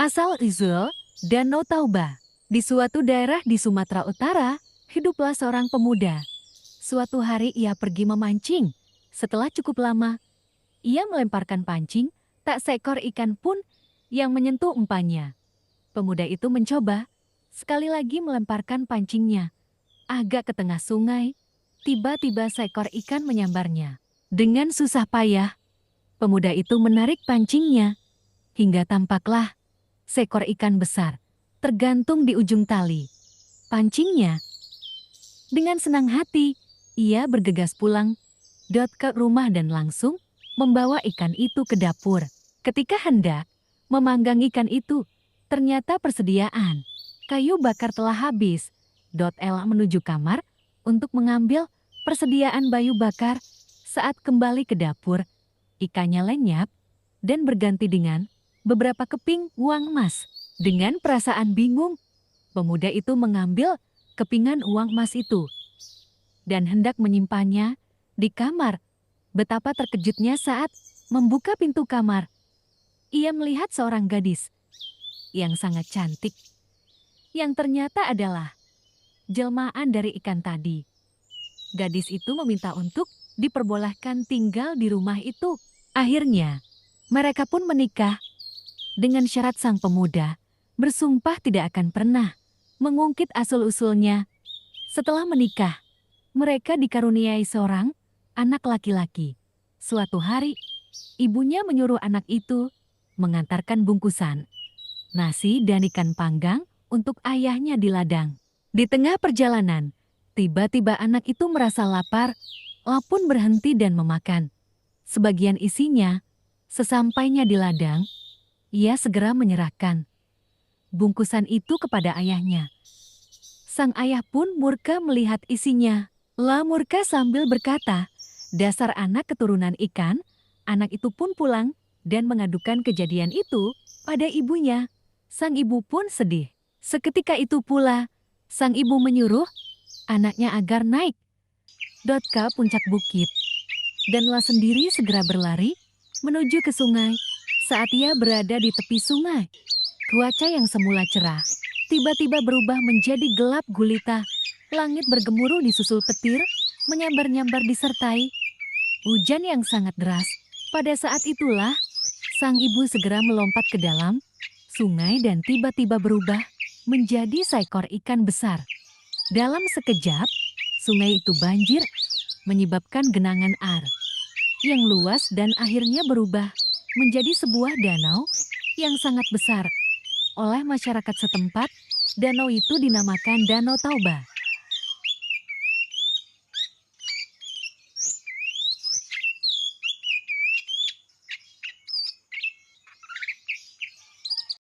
Asal-usul Danau Toba. Di suatu daerah di Sumatera Utara, hiduplah seorang pemuda. Suatu hari ia pergi memancing. Setelah cukup lama, ia melemparkan pancing, tak seekor ikan pun yang menyentuh umpannya. Pemuda itu mencoba, sekali lagi melemparkan pancingnya. Agak ke tengah sungai, tiba-tiba seekor ikan menyambarnya. Dengan susah payah, pemuda itu menarik pancingnya, hingga tampaklah seekor ikan besar tergantung di ujung tali pancingnya. Dengan senang hati, ia bergegas pulang ke rumah dan langsung membawa ikan itu ke dapur. Ketika hendak memanggang ikan itu, ternyata persediaan kayu bakar telah habis. Ella menuju kamar untuk mengambil persediaan kayu bakar. Saat kembali ke dapur, ikannya lenyap dan berganti dengan beberapa keping uang emas. Dengan perasaan bingung, pemuda itu mengambil kepingan uang emas itu dan hendak menyimpannya di kamar. Betapa terkejutnya saat membuka pintu kamar. Ia melihat seorang gadis yang sangat cantik, yang ternyata adalah jelmaan dari ikan tadi. Gadis itu meminta untuk diperbolehkan tinggal di rumah itu. Akhirnya, mereka pun menikah dengan syarat sang pemuda bersumpah tidak akan pernah mengungkit asal-usulnya. Setelah menikah, mereka dikaruniai seorang anak laki-laki. Suatu hari, ibunya menyuruh anak itu mengantarkan bungkusan nasi dan ikan panggang untuk ayahnya di ladang. Di tengah perjalanan, tiba-tiba anak itu merasa lapar, pun berhenti dan memakan sebagian isinya. Sesampainya di ladang, ia segera menyerahkan bungkusan itu kepada ayahnya. Sang ayah pun murka melihat isinya. Murka sambil berkata, "Dasar anak keturunan ikan." Anak itu pun pulang dan mengadukan kejadian itu pada ibunya. Sang ibu pun sedih. Seketika itu pula, sang ibu menyuruh anaknya agar naik ke puncak bukit. Dan sendiri segera berlari menuju ke sungai. Saat ia berada di tepi sungai, cuaca yang semula cerah tiba-tiba berubah menjadi gelap gulita. Langit bergemuruh disusul petir, menyambar-nyambar disertai hujan yang sangat deras. Pada saat itulah, sang ibu segera melompat ke dalam sungai dan tiba-tiba berubah menjadi seekor ikan besar. Dalam sekejap, sungai itu banjir, menyebabkan genangan air yang luas dan akhirnya berubah menjadi sebuah danau yang sangat besar. Oleh masyarakat setempat, danau itu dinamakan Danau Toba.